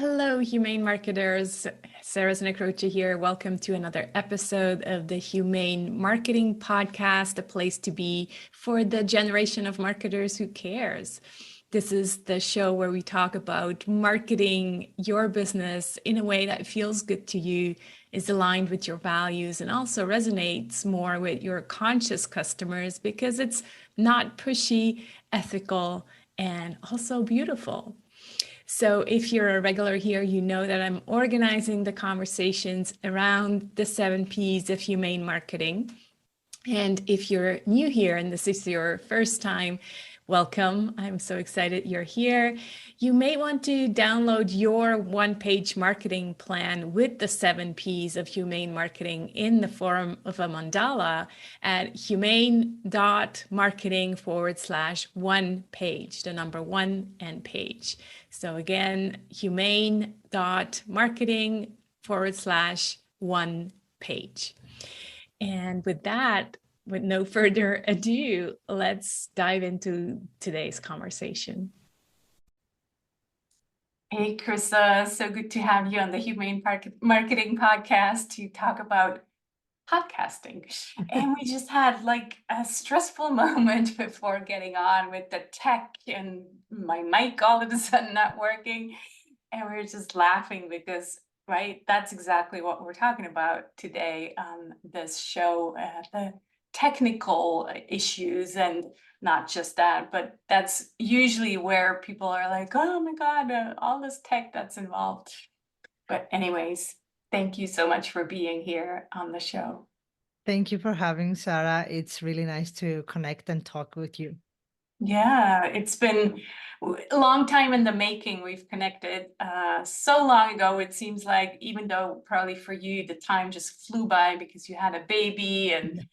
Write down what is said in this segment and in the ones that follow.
Hello, humane marketers. Sarah Znekrocha here. Welcome to another episode of the Humane Marketing Podcast, a place to be for the generation of marketers who cares. This is the show where we talk about marketing your business in a way that feels good to you, is aligned with your values, and also resonates more with your conscious customers because it's not pushy, ethical, and also beautiful. So if you're a regular here, you know that I'm organizing the conversations around the 7 Ps of humane marketing. And if you're new here and this is your first time, welcome. I'm so excited you're here. You may want to download your one-page marketing plan with the 7 Ps of humane marketing in the form of a mandala at humane.marketing/one page, the number one and page. So again, humane.marketing/one page. And with that, with no further ado, let's dive into today's conversation. Hey, Chrysa, so good to have you on the Humane Marketing Podcast to talk about podcasting. And we just had like a stressful moment before getting on with the tech and my mic all of a sudden not working. And we were just laughing because, right, that's exactly what we're talking about today on this show, the technical issues, and not just that, but that's usually where people are like, oh my God, all this tech that's involved. But anyways, thank you so much for being here on the show. Thank you for having Sarah. It's really nice to connect and talk with you. Yeah, it's been a long time in the making. We've connected so long ago. It seems like, even though probably for you, the time just flew by because you had a baby, and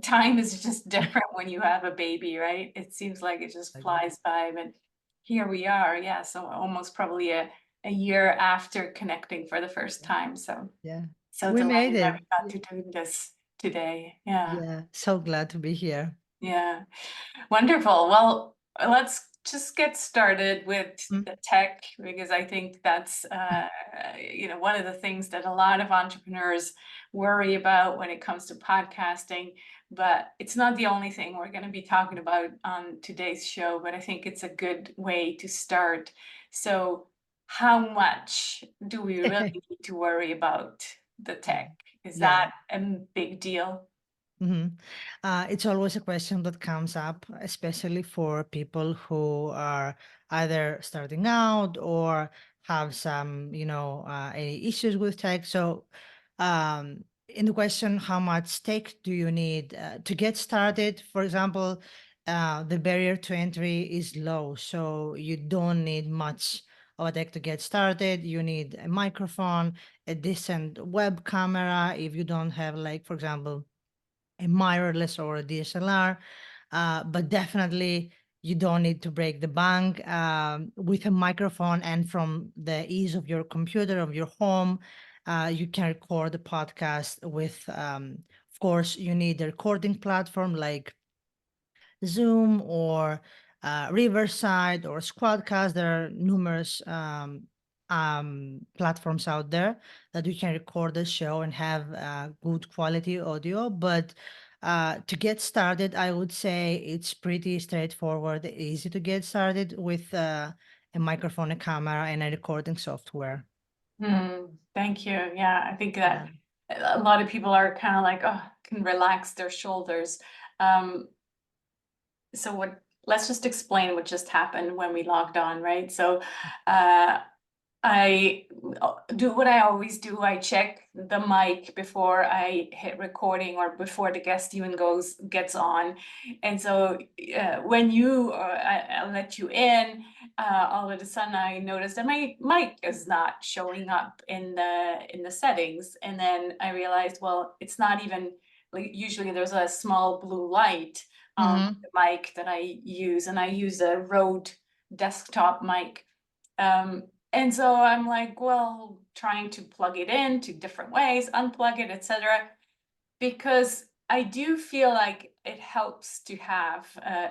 time is just different when you have a baby, right? It seems like it just flies by, but here we are. Yeah, so almost probably a year after connecting for the first time. So Yeah, so we made delighted that it. we got to do this today. Yeah. Yeah, so glad to be here. Yeah. Wonderful. Well, let's just get started with Mm. the tech, because I think that's one of the things that a lot of entrepreneurs worry about when it comes to podcasting. But it's not the only thing we're going to be talking about on today's show, but I think it's a good way to start. So, how much do we really need to worry about the tech? Is Yeah. that a big deal? It's always a question that comes up, especially for people who are either starting out or have some, any issues with tech. So, in the question, how much tech do you need to get started? For example, the barrier to entry is low, so you don't need much of a tech to get started. You need a microphone, a decent web camera. If you don't have, like, for example, a mirrorless or a DSLR, but definitely you don't need to break the bank with a microphone. And from the ease of your computer, of your home, you can record the podcast with, of course, you need a recording platform like Zoom or Riverside or Squadcast. There are numerous platforms out there that you can record the show and have good quality audio. But to get started, I would say it's pretty straightforward, easy to get started with a microphone, a camera, and a recording software. Thank you. Yeah, I think Yeah. that a lot of people are kind of like, oh, can relax their shoulders. Um, so let's just explain what just happened when we logged on, right? So uh, I do what I always do. I check the mic before I hit recording or before the guest even gets on. And so when I let you in, all of a sudden I noticed that my mic is not showing up in the settings. And then I realized, well, it's not even like, usually there's a small blue light on Hmm. the mic that I use, and I use a Rode desktop mic. And so I'm like, well, trying to plug it in to different ways, unplug it, etc. Because I do feel like it helps to have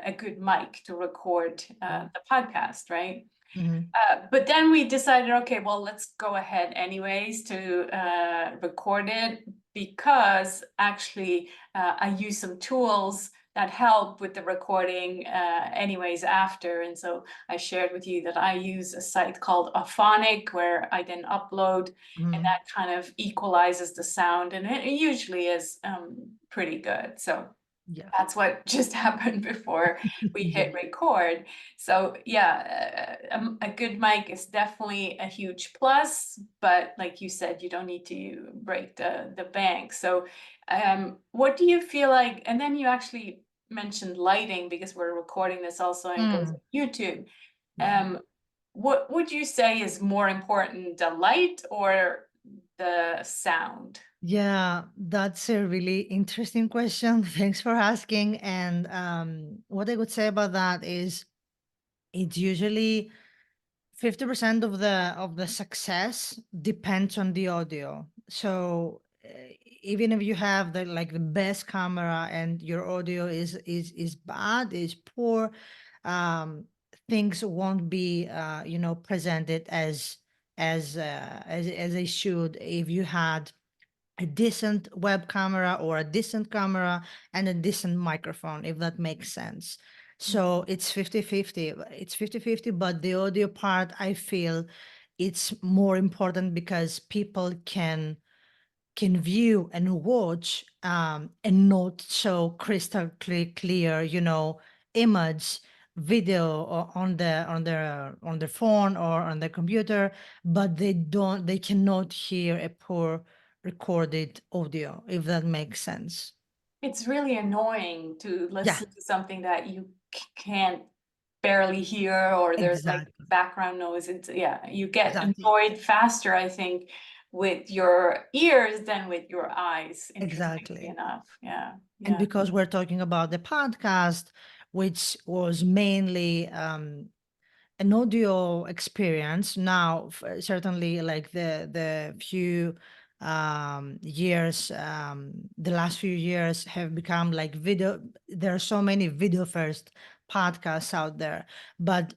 a good mic to record the podcast, right? Mhm. But then we decided, okay, well, let's go ahead anyways to record it, because actually I use some tools that help with the recording anyways after. And so I shared with you that I use a site called Auphonic, where I then upload, and Mhm. that kind of equalizes the sound, and it usually is pretty good. So Yeah. that's what just happened before we Yeah. hit record. So yeah, a good mic is definitely a huge plus, but like you said, you don't need to break the bank. So what do you feel like? And then you actually mentioned lighting, because we're recording this also and it goes on Mm. YouTube. Yeah. Um, what would you say is more important, the light or the sound? Yeah, that's a really interesting question. Thanks for asking. And what I would say about that is it's usually 50% of the success depends on the audio. So even if you have the like the best camera and your audio is bad, is poor, um, things won't be presented as they should if you had a decent web camera or a decent camera and a decent microphone, if that makes sense. So it's 50-50. It's 50-50, but the audio part, I feel it's more important because people can view and watch a not so crystal clear, image, video on their phone or on their computer, but they cannot hear a poor recorded audio, if that makes sense. It's really annoying to Yeah, listen to something that you can't barely hear, or there's like exactly, background noise. It's, yeah, you get exactly, annoyed faster, I think, with your ears than with your eyes, interestingly exactly. enough. Yeah, And yeah. because we're talking about the podcast, which was mainly an audio experience now, certainly like the few years, the last few years have become like video. There are so many video first podcasts out there, but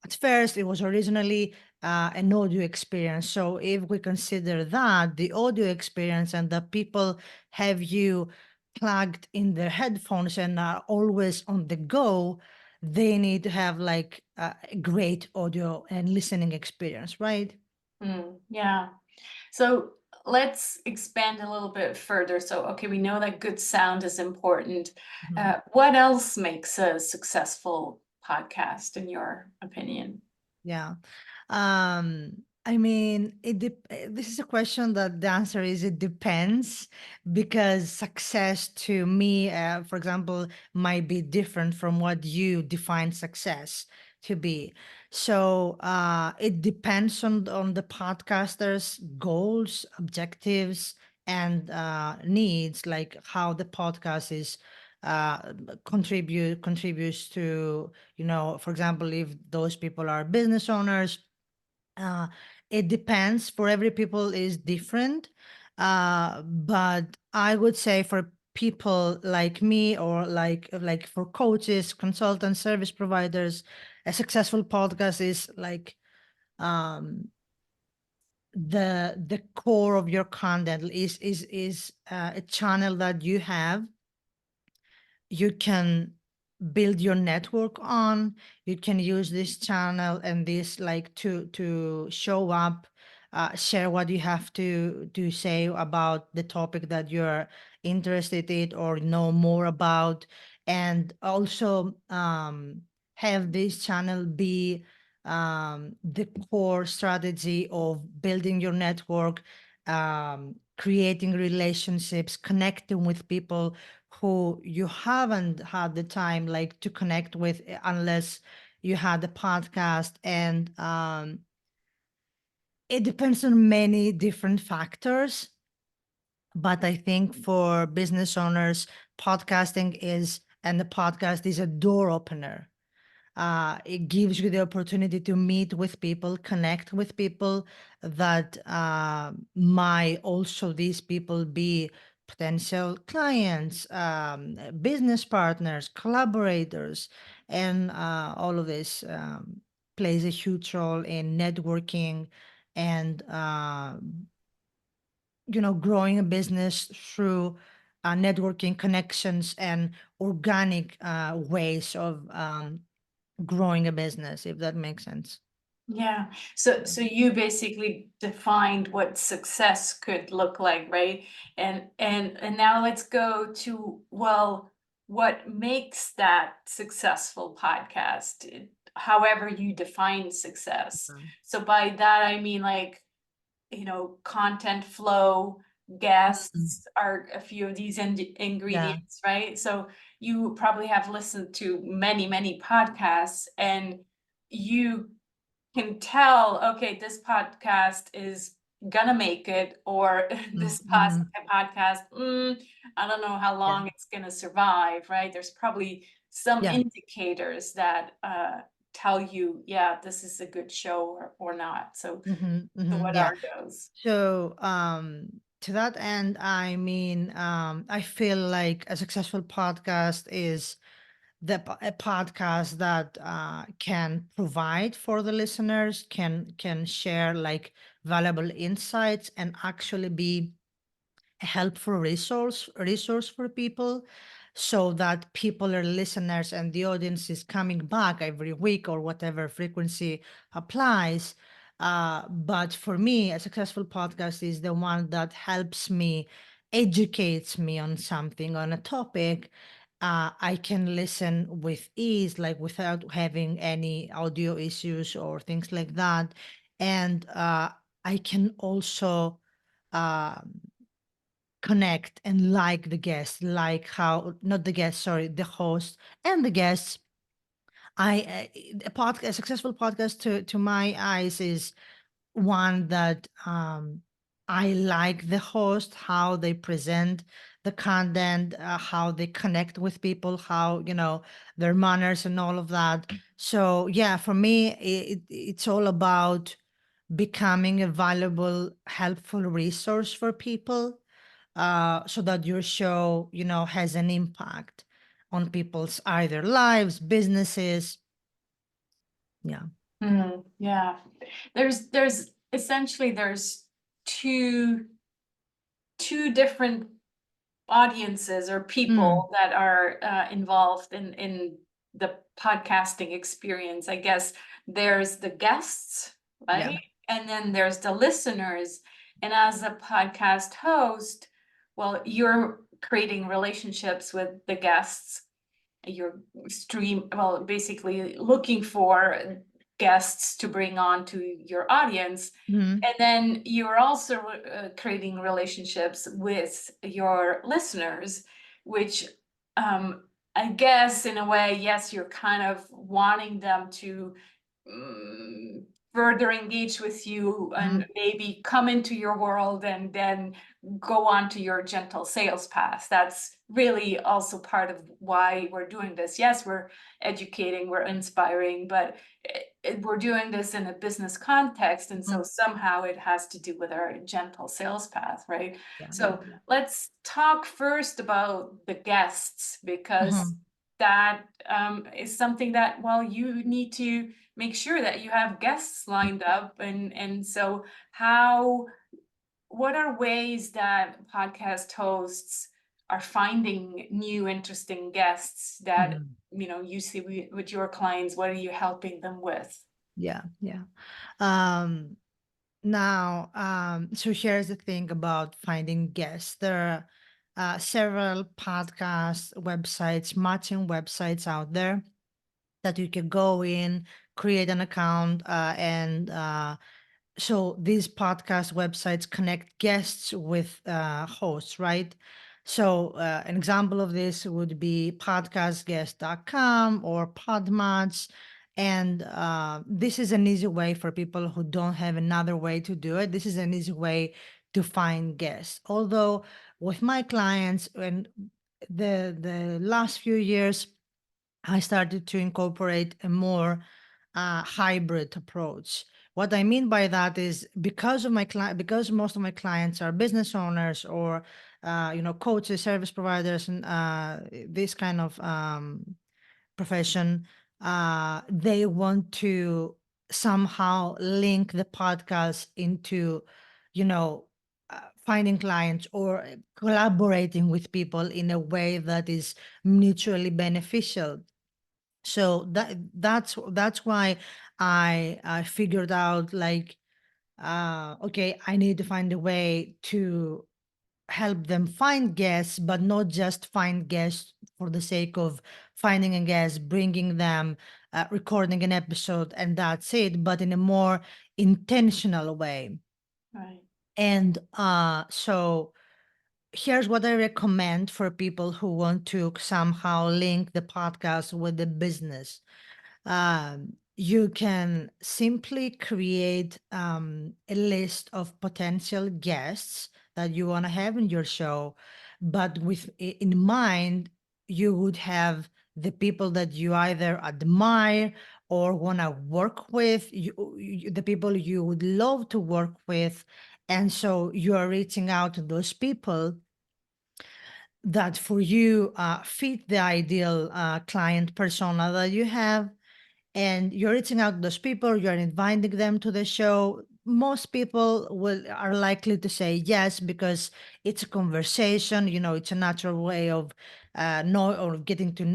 at first it was originally an audio experience. So if we consider that the audio experience and the people have you plugged in their headphones and are always on the go, they need to have like a great audio and listening experience, right? Yeah. So let's expand a little bit further. So, okay, we know that good sound is important. Mhm. What else makes a successful podcast, in your opinion? Yeah. I mean, this is a question that the answer is it depends, because success to me, for example, might be different from what you define success to be. So it depends on the podcaster's goals, objectives, and needs, like how the podcast is contributes to, for example, if those people are business owners. uh, it depends, for every people is different, but I would say for people like me, or like for coaches, consultants, service providers, a successful podcast is like um the core of your content is a channel that you can build your network on. You can use this channel and this like to show up, share what you have to say about the topic that you're interested in or know more about, and also have this channel be the core strategy of building your network, creating relationships, connecting with people who you haven't had the time like to connect with, unless you had the podcast. And it depends on many different factors, but I think for business owners, podcasting is and the podcast is a door opener. It gives you the opportunity to meet with people, connect with people that might also these people be potential clients, business partners, collaborators, and all of this. plays a huge role in networking and growing a business through networking connections and organic ways of growing a business, if that makes sense. Yeah, so you basically defined what success could look like, right? And now let's go to, well, what makes that successful podcast, however you define success. So by that I mean, like, content flow, guests are a few of these Yeah. ingredients, right? So you probably have listened to many, many podcasts, and you can tell, okay, this podcast is gonna make it, or this Mm-hmm. podcast, I don't know how Yeah. long it's gonna survive, right? There's probably some Yeah. indicators that tell you, yeah, this is a good show or not. So, what Yeah. are those? So, to that end, I mean, I feel like a successful podcast is a podcast that can provide for the listeners, can share like valuable insights, and actually be a helpful resource for people, so that people or listeners and the audience is coming back every week or whatever frequency applies. But for me, a successful podcast is the one that helps me, educates me on something, on a topic. I can listen with ease, like without having any audio issues or things like that. And I can also um connect and like the guest, like how, not the guest, sorry, the host and the guests. A successful podcast to my eyes is one that I like the host, how they present the content, how they connect with people, how their manners and all of that. So yeah, for me, it's all about becoming a valuable, helpful resource for people, so that your show, has an impact on people's either lives, businesses. Yeah. Yeah, there's essentially there's two different audiences or Mm, people that are involved in the podcasting experience. I guess there's the guests, yeah. right? And then there's the listeners. And as a podcast host, well, you're creating relationships with the guests. You're well, basically looking for guests to bring on to your audience. Mhm. And then you're also creating relationships with your listeners, which, I guess in a way, yes, you're kind of wanting them to mm, further engage with you and Mhm. maybe come into your world and then go on to your gentle sales path. That's really also part of why we're doing this. Yes, we're educating, we're inspiring, but we're doing this in a business context, and so Mhm. somehow it has to do with our gentle sales path, right? Yeah. So let's talk first about the guests, because Mhm. that is something that, well, you need to make sure that you have guests lined up, and so what are ways that podcast hosts are finding new interesting guests that Mhm. you see with your clients? What are you helping them with? Yeah. Yeah. Um, Now, so here's the thing about finding guests. There are several podcast websites, matching websites out there that you can go in, create an account, and so these podcast websites connect guests with hosts, right? So an example of this would be podcastguest.com or Podmatch. And this is an easy way for people who don't have another way to do it. This is an easy way to find guests. Although with my clients, and the last few years, I started to incorporate a more hybrid approach. What I mean by that is, because of my client, because most of my clients are business owners or coaches, service providers, and this kind of profession, they want to somehow link the podcast into, finding clients or collaborating with people in a way that is mutually beneficial. So that's why I figured out, like, okay, I need to find a way to help them find guests, but not just find guests for the sake of finding a guest, bringing them, recording an episode, and that's it, but in a more intentional way. Right. And so here's what I recommend for people who want to somehow link the podcast with the business. You can simply create a list of potential guests that you want to have in your show, but with in mind, you would have the people that you either admire or want to work with, the people you would love to work with. And so you are reaching out to those people that for you fit the ideal client persona that you have, and you're reaching out to those people, you're inviting them to the show. Most people are likely to say yes, because it's a conversation, it's a natural way of know or getting to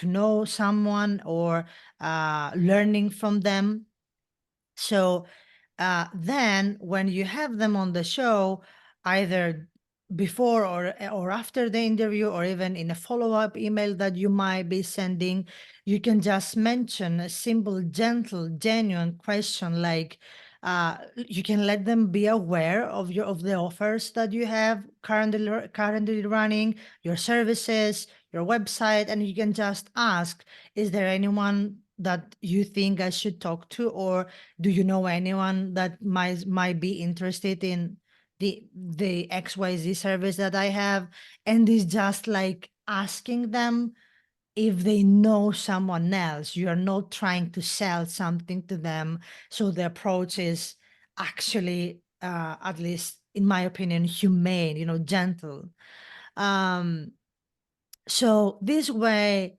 know someone, or learning from them. So then when you have them on the show, either before or after the interview, or even in a follow-up email that you might be sending, you can just mention a simple, gentle, genuine question, like, you can let them be aware of the offers that you have currently running, your services, your website, and you can just ask, is there anyone that you think I should talk to, or do you know anyone that might be interested in the XYZ service that I have? And it's just like asking them if they know someone else. You are not trying to sell something to them. So the approach is actually, at least in my opinion, humane, gentle. Um, so this way,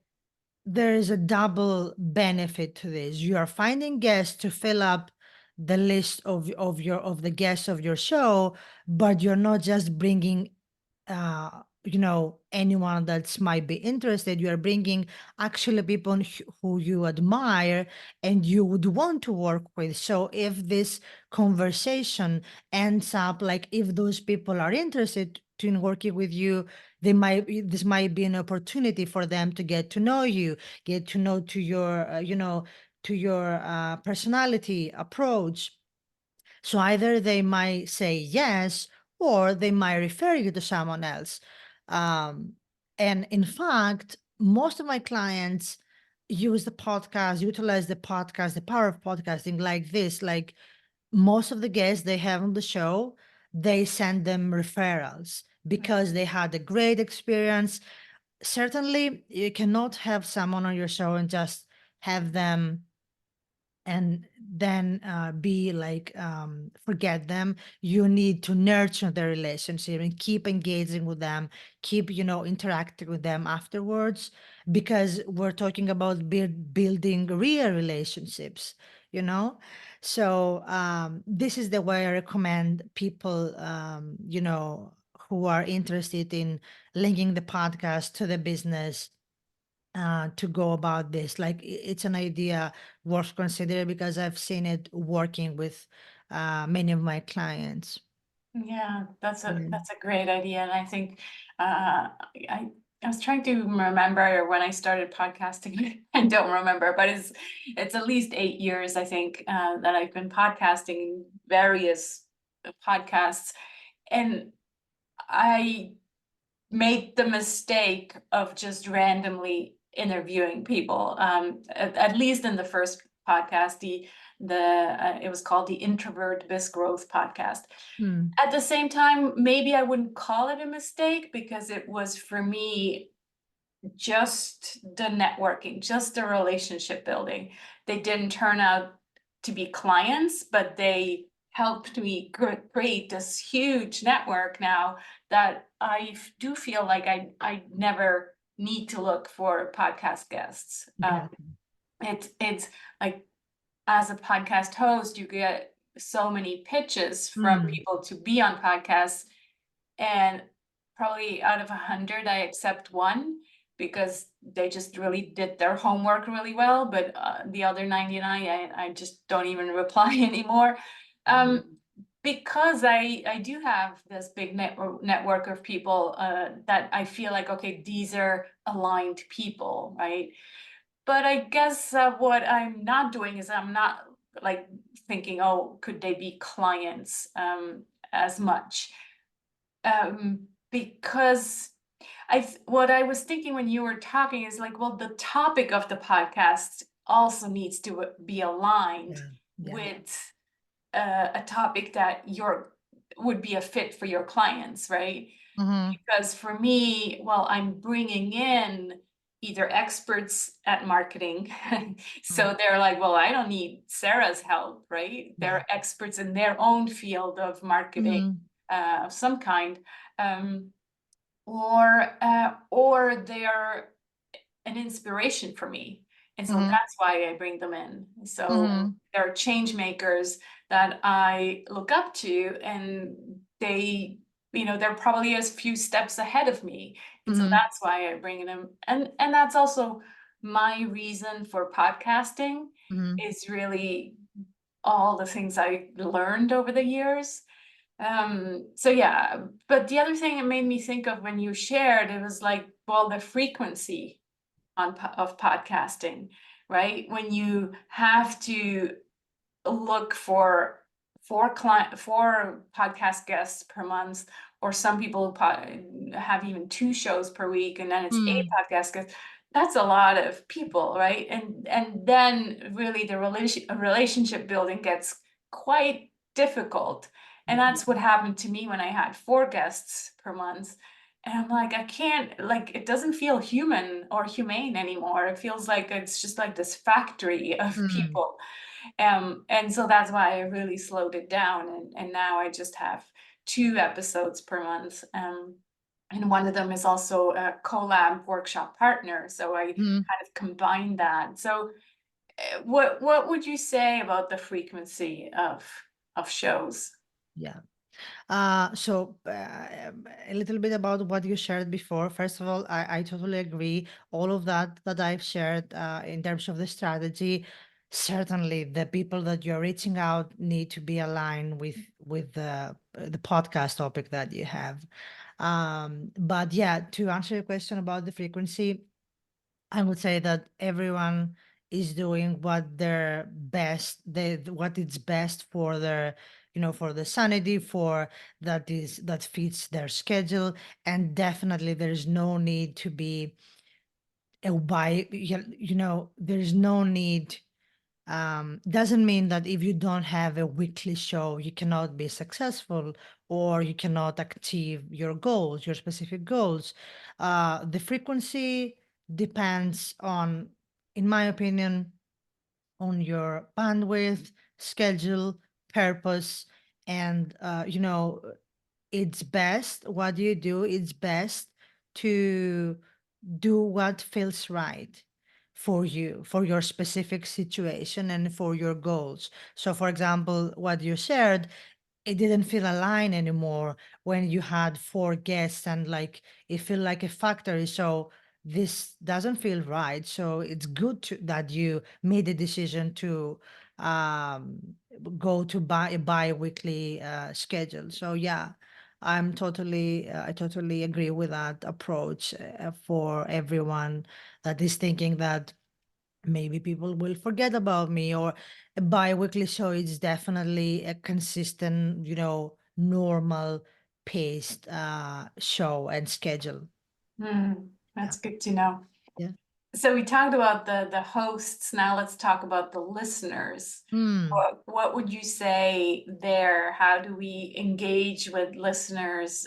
there is a double benefit to this. You are finding guests to fill up the list of the guests of your show, but you're not just bringing anyone that's might be interested. You are bringing actually people who you admire and you would want to work with. So if this conversation ends up, like, if those people are interested in working with you, this might be an opportunity for them to get to know you, get to know to your personality approach. So either they might say yes, or they might refer you to someone else. Um, and in fact, most of my clients utilize the podcast, the power of podcasting like this. Like, most of the guests they have on the show, they send them referrals because they had a great experience. Certainly, you cannot have someone on your show and just have them and then be like, forget them. You need to nurture the relationship and keep engaging with them, keep interacting with them afterwards, because we're talking about building real relationships, you know so this is the way I recommend people, who are interested in linking the podcast to the business, to go about this. Like, it's an idea worth considering, because I've seen it working with many of my clients. Yeah, Yeah. that's a great idea, and I think I I was trying to remember when I started podcasting. I don't remember, but it's at least 8 years, I think, that I've been podcasting various podcasts, and I made the mistake of just randomly interviewing people. At least in the first podcast, the it was called the Introvert Biz Growth Podcast. Hmm. At the same time, maybe I wouldn't call it a mistake, because it was, for me, just the networking, just the relationship building. They didn't turn out to be clients, but they helped me create this huge network now, that I do feel like I never need to look for podcast guests. Exactly. It's like as a podcast host, you get so many pitches from Mm, people to be on podcasts, and probably out of 100, I accept one because they just really did their homework really well. But the other 99, I just don't even reply anymore. Because I do have this big network of people that I feel like, okay, these are aligned people, right? But I guess what I'm not doing is I'm not like thinking, oh, could they be clients as much? Because what I was thinking when you were talking is like, well, the topic of the podcast also needs to be aligned yeah, yeah. with a topic that would be a fit for your clients, right? Mm-hmm. Because for me, well, I'm bringing in either experts at marketing. So they're like, well, I don't need Sarah's help, right? Yeah. They're experts in their own field of marketing Mm, of some kind. Um, or they're an inspiration for me. And so mm-hmm. that's why I bring them in. So Mm-hmm. they're change makers that I look up to, and they, they're probably a few steps ahead of me. And so Mm-hmm. that's why I bring them. And that's also my reason for podcasting, Mm-hmm. is really all the things I learned over the years. So yeah, but the other thing it made me think of when you shared, it was like, well, the frequency of podcasting, right? When you have to look for four podcast guests per month, or some people have even 2 shows per week, and then it's 8 podcast guests. That's a lot of people, right? And then really the relationship building gets quite difficult. And Yeah. that's what happened to me when I had 4 guests per month. And I'm like, I can't, like, it doesn't feel human or humane anymore. It feels like it's just like this factory of Mm, people. And so that's why I really slowed it down, and now I just have 2 episodes per month. And one of them is also a collab workshop partner, so I mm, kind of combine that. So what would you say about the frequency of shows? yeah. A little bit about what you shared before. First of all, I totally agree. All of that I've shared in terms of the strategy, certainly the people that you're reaching out need to be aligned with the podcast topic that you have. But yeah, to answer your question about the frequency, I would say that everyone is doing what their best, what is best for their, for the sanity, for that fits their schedule, and definitely there's no need to be there's no need. Doesn't mean that if you don't have a weekly show, you cannot be successful or you cannot achieve your goals, your specific goals. The frequency depends on, in my opinion, on your bandwidth, schedule, purpose, and it's best. What you do, it's best to do what feels right for you, for your specific situation and for your goals. So, for example, what you shared, it didn't feel aligned anymore when you had 4 guests and like it felt like a factory. So this doesn't feel right. So it's good that you made a decision to um, go to a bi-weekly schedule. So yeah, I totally agree with that approach for everyone that is thinking that maybe people will forget about me, or a bi-weekly show is definitely a consistent, normal paced show and schedule. Yeah. That's good to know. Yeah. So we talked about the hosts. Now let's talk about the listeners. Hmm. What would you say there? How do we engage with listeners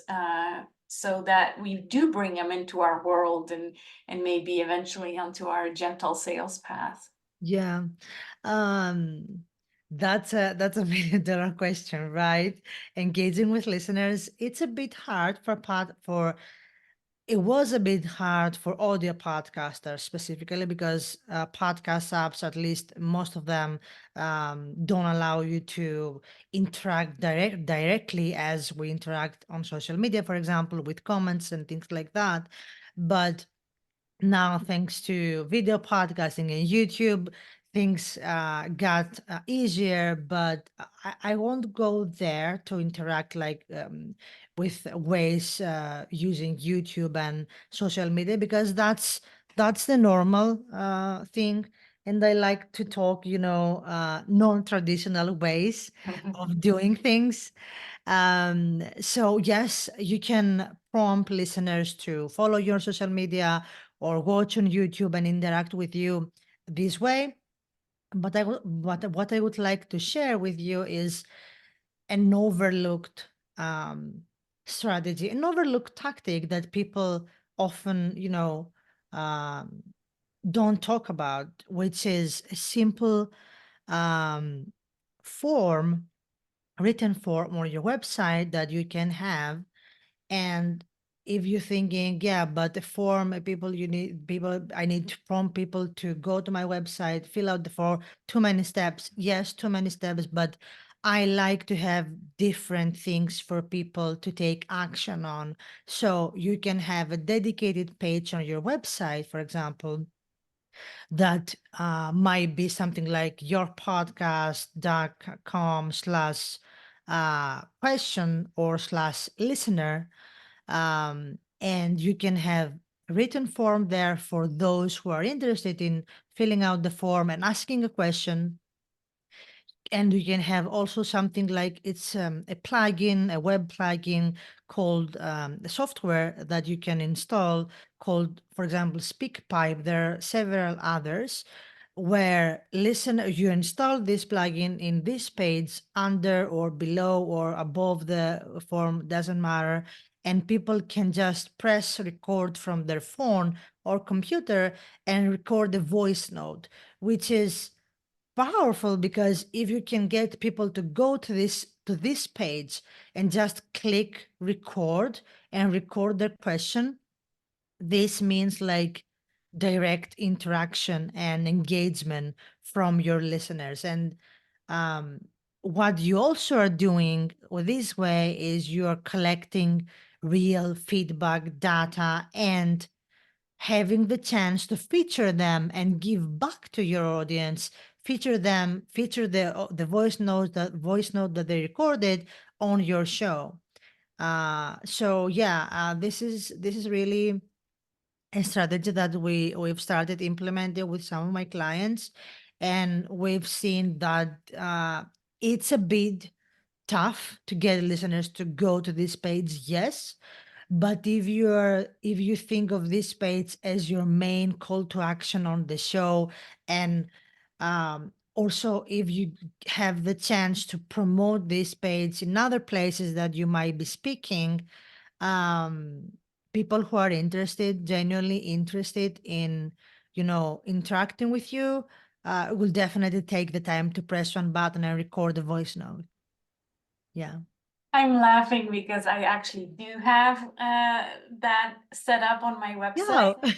so that we do bring them into our world, and maybe eventually onto our gentle sales path? Yeah. Um that's a $1 million question, right? Engaging with listeners, it's a bit hard for it was a bit hard for audio podcasters specifically because podcast apps, at least most of them, don't allow you to interact directly as we interact on social media, for example, with comments and things like that. But now, thanks to video podcasting and YouTube, things got easier. But I won't go there to interact like with ways using YouTube and social media, because that's the normal thing. And I like to talk, non-traditional ways of doing things. So yes, you can prompt listeners to follow your social media or watch on YouTube and interact with you this way. But what I would like to share with you is an overlooked um, strategy, an overlooked tactic that people often, um, don't talk about, which is a simple um, form, written form on your website that you can have. And if you're thinking, yeah, but the form, I need to prompt people to go to my website, fill out the form, too many steps. Yes, too many steps, but I like to have different things for people to take action on. So you can have a dedicated page on your website, for example, that might be something like yourpodcast.com/question or slash listener, and you can have written form there for those who are interested in filling out the form and asking a question. And you can have also something like it's a plugin, a web plugin called the software that you can install called, for example, SpeakPipe. There are several others where listen, you install this plugin in this page under or below or above the form, doesn't matter. And people can just press record from their phone or computer and record a voice note, which is powerful because if you can get people to go to this page and just click record and record their question, this means like direct interaction and engagement from your listeners. And um, what you also are doing with this way is you are collecting real feedback data and having the chance to feature them and give back to your audience, feature the voice note that they recorded on your show. So yeah, this is really a strategy that we've started implementing with some of my clients, and we've seen that it's a bit tough to get listeners to go to this page, yes. But if you think of this page as your main call to action on the show, and also if you have the chance to promote this page in other places that you might be speaking, um, people who are interested, genuinely interested in, interacting with you, will definitely take the time to press one button and record a voice note. Yeah. I'm laughing because I actually do have that set up on my Yeah. website.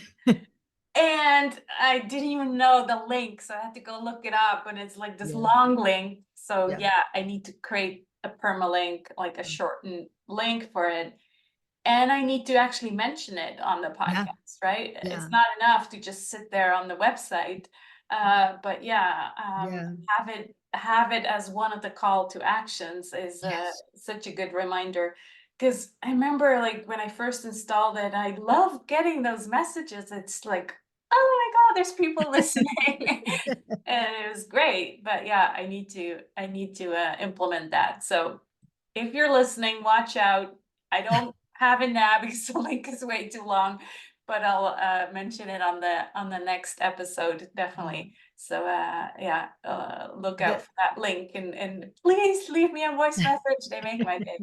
And I didn't even know the link, so I had to go look it up, and it's like this Yeah. long link. So Yeah. yeah, I need to create a permalink, like a shortened link for it. And I need to actually mention it on the Yeah. podcast, right? Yeah. It's not enough to just sit there on the website. But yeah, Yeah. have it as one of the call to actions is Yes. such a good reminder. Because I remember like when I first installed it, I love getting those messages. It's like, oh my God, there's people listening. And it was great. But yeah, I need to implement that. So if you're listening, watch out. I don't have it now because the link is way too long, but I'll mention it on the next episode, Yeah. definitely. So yeah, look out The, for that link, and please leave me a voice message. They make my day.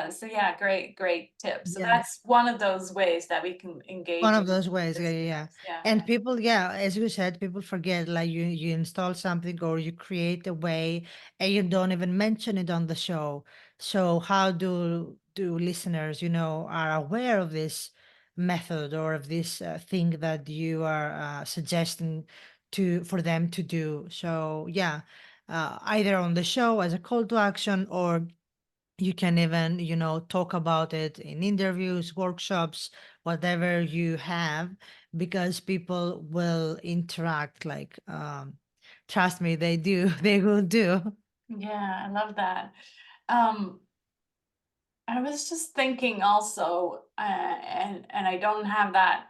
So yeah, great tip. So yeah. that's one of those ways that we can One engage of with those ways. Yeah. Yeah. Yeah. listeners. Yeah, And people, yeah, as you said, people forget, like you install something or you create a way and you don't even mention it on the show. So how do listeners, are aware of this? method or of this thing that you are suggesting to for them to do. So yeah, either on the show as a call to action, or you can even, talk about it in interviews, workshops, whatever you have, because people will interact. Like, trust me, they do. They will do. Yeah, I love that. Um, I was just thinking also, and I don't have that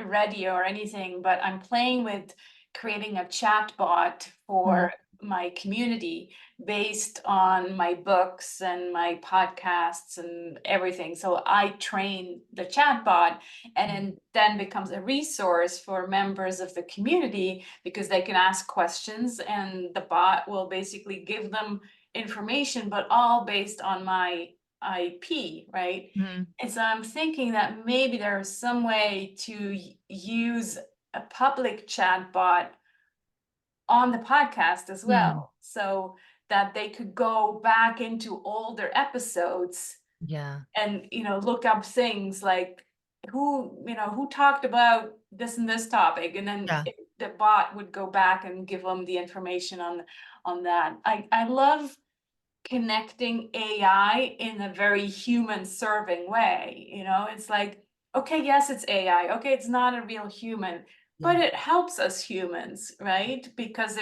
ready or anything, but I'm playing with creating a chat bot Mm, for my community based on my books and my podcasts and everything. So I train the chat bot, and mm, then becomes a resource for members of the community because they can ask questions and the bot will basically give them information, but all based on my IP, right? mm, And so I'm thinking that maybe there's some way to use a public chat bot on the podcast as mm. well, so that they could go back into older episodes Yeah, and look up things like who talked about this and this topic, and then yeah, the bot would go back and give them the information on that. I love connecting AI in a very human serving way. It's like, okay, yes, it's AI. Okay, it's not a real human, but yeah. it helps us humans, right? Because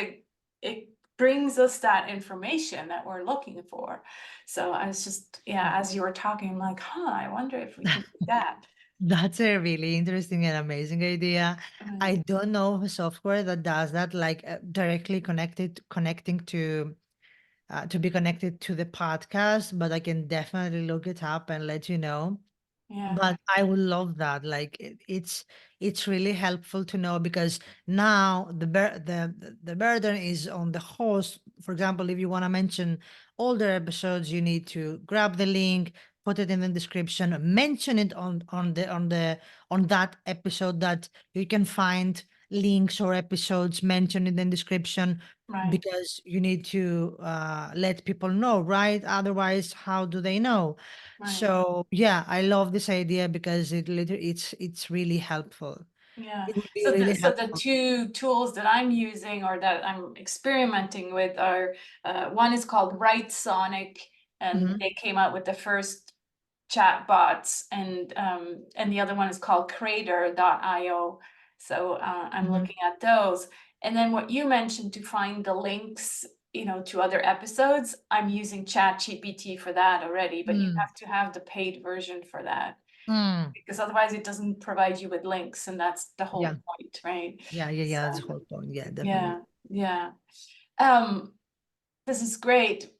it brings us that information that we're looking for. So I was just, yeah, as you were talking, I'm like, huh, I wonder if we can do that. That's a really interesting and amazing idea. I Right. don't know of a software that does that, like directly connecting to be connected to the podcast, but I can definitely look it up and let you know. Yeah. But I would love that. Like it's really helpful to know, because now the burden is on the host. For example, if you want to mention older episodes, you need to grab the link, put it in the description, mention it on that episode, that you can find links or episodes mentioned in the description, Right. because you need to let people know, right? Otherwise, how do they know? Right. So yeah, I love this idea because it's really helpful. Yeah. It would be So the really so the helpful. two tools that I'm using or that I'm experimenting with are one is called Right Sonic, and Hmm. they came out with the first chat bots, and the other one is called Crater.io. So I'm Hmm. looking at those. And then what you mentioned to find the links, to other episodes, I'm using ChatGPT for that already, but you Mm. have to have the paid version for that Mm. because otherwise it doesn't provide you with links, and that's the Yeah, whole point, right? yeah. That's the So whole point. Yeah, definitely. yeah, yeah. Um, this is great.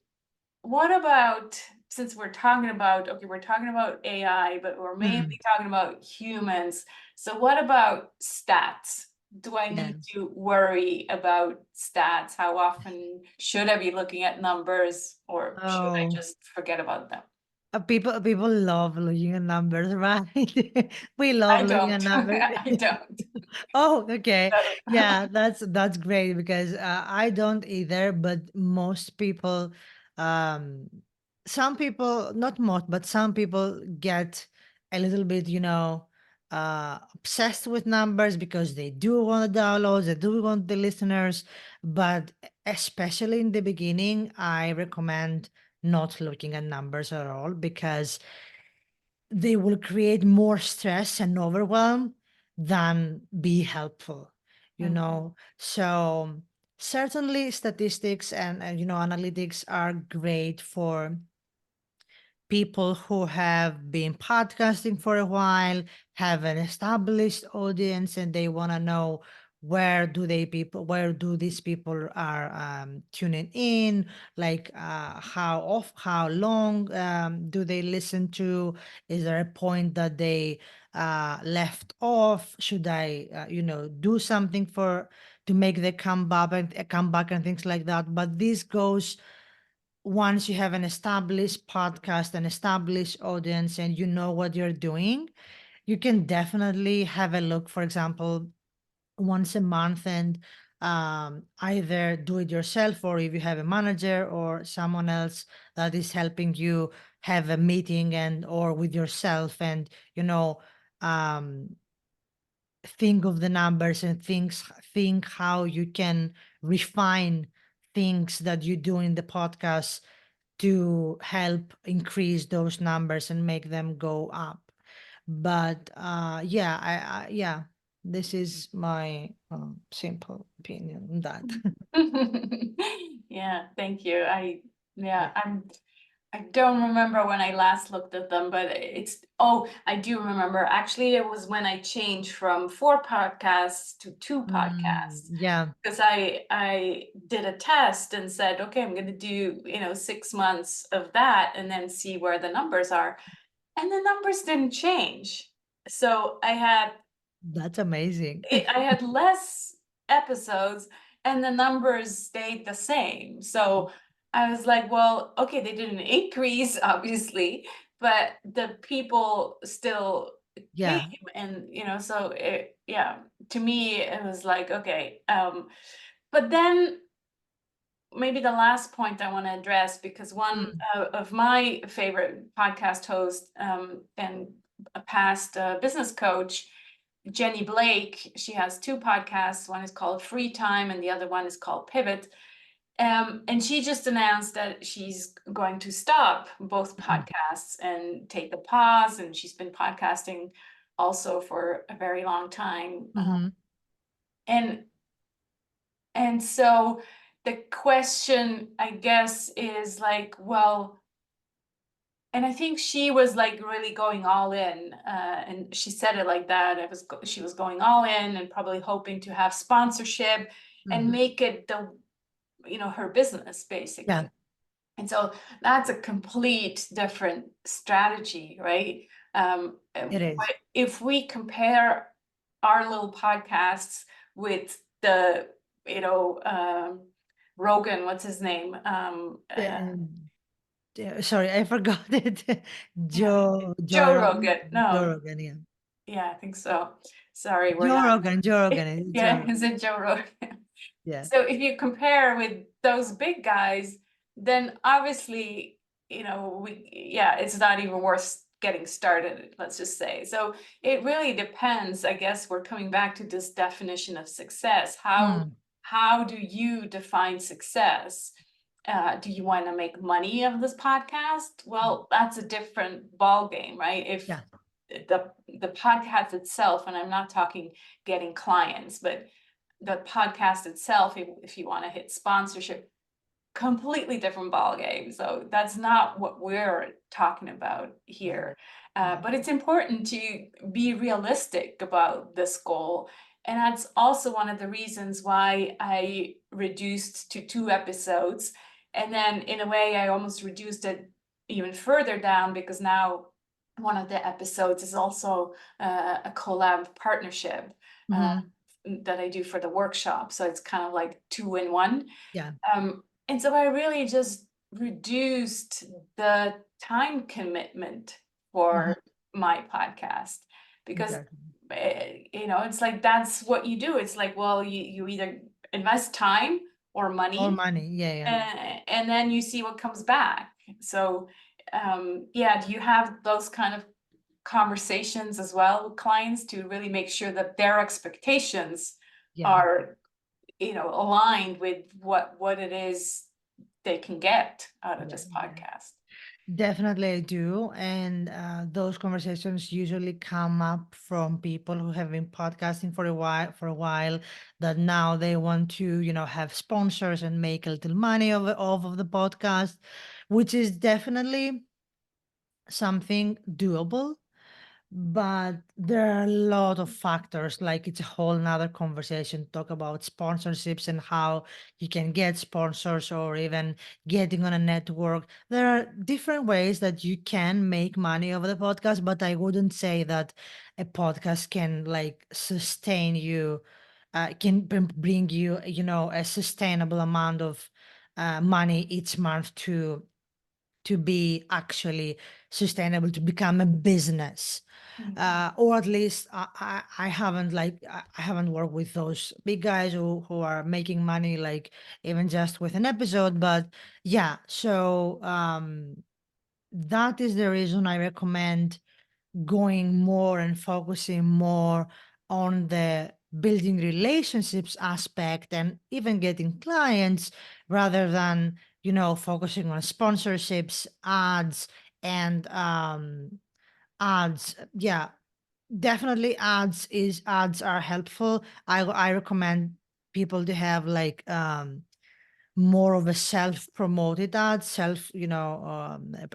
What about, since we're talking about, okay, we're talking about AI, but we're Mm. mainly talking about humans. So what about stats? Do I Yeah. need to worry about stats? How often should I be looking at numbers, or should I Oh, just forget about them? people love looking at numbers, right? We love I looking at don't. numbers. I don't. Oh, okay. So, Yeah, that's great, because I don't either, but most people, um, some people, not most, but some people get a little bit, obsessed with numbers, because they do want the downloads, they do want the listeners. But especially in the beginning, I recommend not looking at numbers at all, because they will create more stress and overwhelm than be helpful, mhm, so certainly statistics and analytics are great for people who have been podcasting for a while, have an established audience, and they want to know where do these people are tuning in, like how long do they listen to, is there a point that they left off, should I do something for to make the comeback and things like that. But this goes once you have an established podcast, an established audience, and you know what you're doing, you can definitely have a look, for example, once a month, and either do it yourself, or if you have a manager or someone else that is helping you, have a meeting and or with yourself, and you know um think of the numbers and think how you can refine things that you do in the podcast to help increase those numbers and make them go up. But yeah, yeah, this is my simple opinion on that. Yeah, thank you. Yeah, Yeah. I don't remember when I last looked at them, but oh, I do remember. Actually, it was when I changed from 4 podcasts to 2 podcasts. Yeah, Because I did a test and said, okay, I'm going to do, 6 months of that and then see where the numbers are. And the numbers didn't change. So that's amazing. I had less episodes and the numbers stayed the same. So I was like, well, okay, they didn't increase, obviously, but the people still came. Yeah. And, so yeah, to me, it was like, okay. But then maybe the last point I want to address, because one Mm, of my favorite podcast hosts and a past business coach, Jenny Blake, she has 2 podcasts. One is called Free Time and the other one is called Pivot. And she just announced that she's going to stop both mm, podcasts and take a pause. And she's been podcasting also for a very long time. mhm. And and so the question, I guess, is like, well, and I think she was like really going all in, and she said it like that. She was going all in and probably hoping to have sponsorship and Mhm. make it her business Yeah, basically. And so that's a complete different strategy, right? it is. If we compare our little podcasts with the, you know, Rogan, what's his name? Um, sorry, I forgot it. Yeah, Joe Joe Rogan. Rogan. Joe No, Rogan, yeah. yeah, I think so. Sorry, we're Joe not. Rogan, Joe Rogan. It's Joe Yeah, Rogan. is it Joe Rogan? Yeah. So if you compare with those big guys, then obviously, it's not even worth getting started, let's just say. So it really depends. I guess we're coming back to this definition of success. Mm, How do you define success? Do you want to make money of this podcast? Well, that's a different ball game, right? If yeah. the podcast itself, and I'm not talking getting clients, but the podcast itself, if you want to hit sponsorship, completely different ball game. So that's not what we're talking about Yeah. here. Yeah. But it's important to be realistic about this goal. And that's also one of the reasons why I reduced to 2 episodes. And then in a way, I almost reduced it even further down, because now one of the episodes is also a collab partnership uh, Mhm. that I do for the workshop. So it's kind of like 2 in 1. Yeah. And so I really just reduced the time commitment Mhm. for my podcast, because Exactly. it's like that's what you do. It's like, well, you either invest time or Or money, money. Yeah, yeah. and then you see what comes back. So yeah, do you have those kind of conversations as well with clients to really make sure that their expectations Yeah. are aligned with what it is they can get out of Yeah. this Yeah. podcast? Definitely I do. And those conversations usually come up from people who have been podcasting for a while, that now they want to, have sponsors and make a little money off of the podcast, which is definitely something doable. But there are a lot of factors, like it's a whole nother conversation to talk about sponsorships and how you can get sponsors or even getting on a network. There are different ways that you can make money over the podcast, but I wouldn't say that a podcast can like sustain you, can bring you, a sustainable amount of money each month to be actually sustainable, to become a business. Or at least I haven't I haven't worked with those big guys who are making money like even just with an episode. But yeah, so that is the reason I recommend going more and focusing more on the building relationships aspect and even getting clients rather than, focusing on sponsorships, ads, and ads. Yeah, definitely ads are helpful. I recommend people to have like more of a self-promoted ad,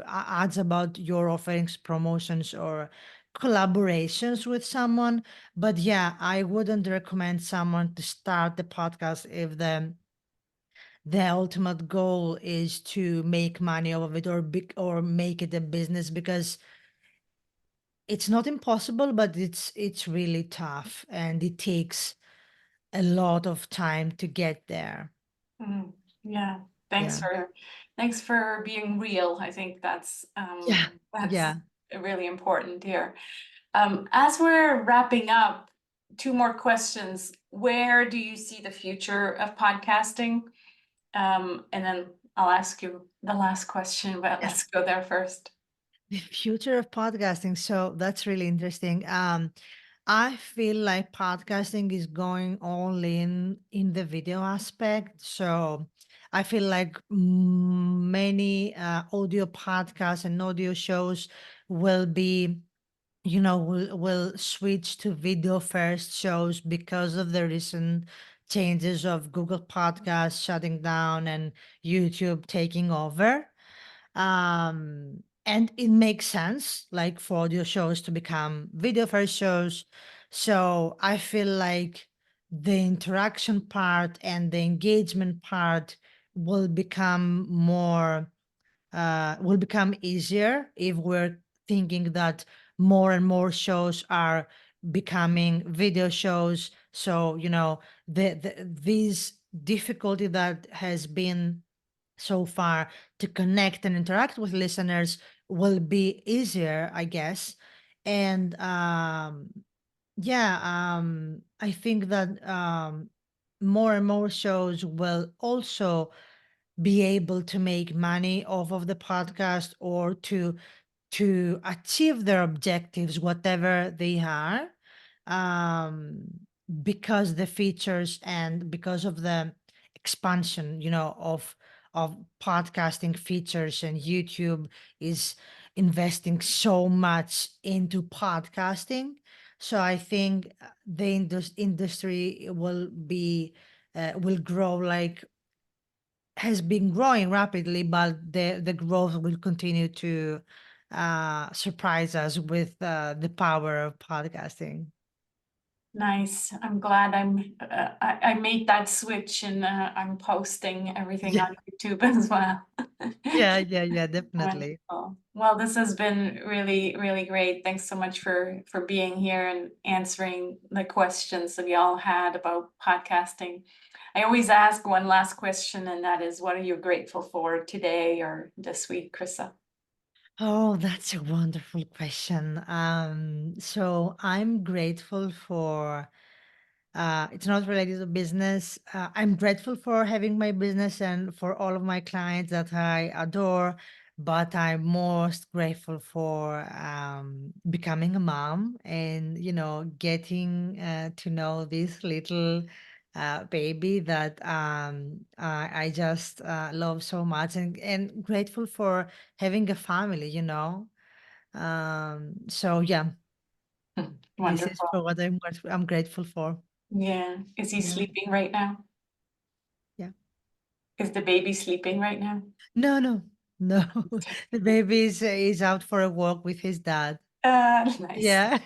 ads about your offerings, promotions, or collaborations with someone. But yeah, I wouldn't recommend someone to start the podcast if the ultimate goal is to make money off of it or make it a business, because it's not impossible, but it's really tough and it takes a lot of time to get there. Mm, yeah, Yeah. thanks for being real. I think Yeah. that's Yeah. really important here. As we're wrapping up, two more questions. Where do you see the future of podcasting? And then I'll ask you the last question, but Yeah. let's go there first. The future of podcasting. So that's really interesting. I feel like podcasting is going all in the video aspect. So I feel like many audio podcasts and audio shows will be, will switch to video first shows because of the recent changes of Google Podcasts shutting down and YouTube taking over. And it makes sense like for audio shows to become video first shows. So I feel like the interaction part and the engagement part will become more will become easier if we're thinking that more and more shows are becoming video shows. So this difficulty that has been so far to connect and interact with listeners will be easier, I guess. And yeah, I think that more and more shows will also be able to make money off of the podcast or to achieve their objectives, whatever they are, um, because the features and because of the expansion, of podcasting features, and YouTube is investing so much into podcasting. So I think the industry will grow like has been growing rapidly, but the growth will continue to surprise us with the power of podcasting. Nice. I'm glad I made that switch and I'm posting everything Yeah, on YouTube as well. yeah, definitely. Wonderful. Well, this has been really, really great. Thanks so much for being here and answering the questions that we all had about podcasting. I always ask one last question, and that is, what are you grateful for today or this week, Chrysa? Oh, that's a wonderful question. So I'm grateful for it's not related to business. I'm grateful for having my business and for all of my clients that I adore, but I'm most grateful for becoming a mom and, getting to know this little baby that I just love so much, and grateful for having a family, So yeah, this is Wonderful. for what I'm grateful for. Yeah. Is he Yeah. sleeping right now? Yeah. Is the baby sleeping right now? No, no, no. The baby is out for a walk with his dad. Nice. Yeah.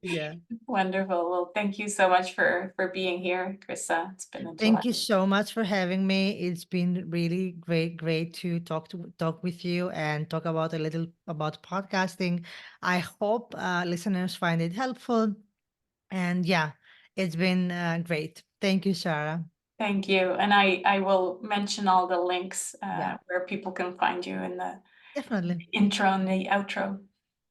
Yeah. Wonderful. Well, thank you so much for being here, Chrysa. It's been a Thank delight. you so much for having me. It's been really great to talk with you and talk about a little about podcasting. I hope listeners find it helpful. And yeah, it's been great. Thank you, Sarah. Thank you. And I will mention all the links Yeah, where people can find you in the definitely. intro and the outro.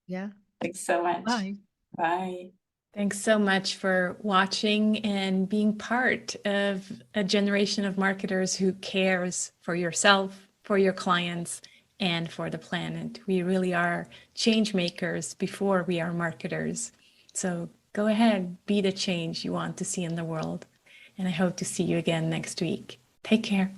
Yeah. Thanks so much. Bye. Bye. Thanks so much for watching and being part of a generation of marketers who cares for yourself, for your clients, and for the planet. We really are change makers before we are marketers. So go ahead, be the change you want to see in the world. And I hope to see you again next week. Take care.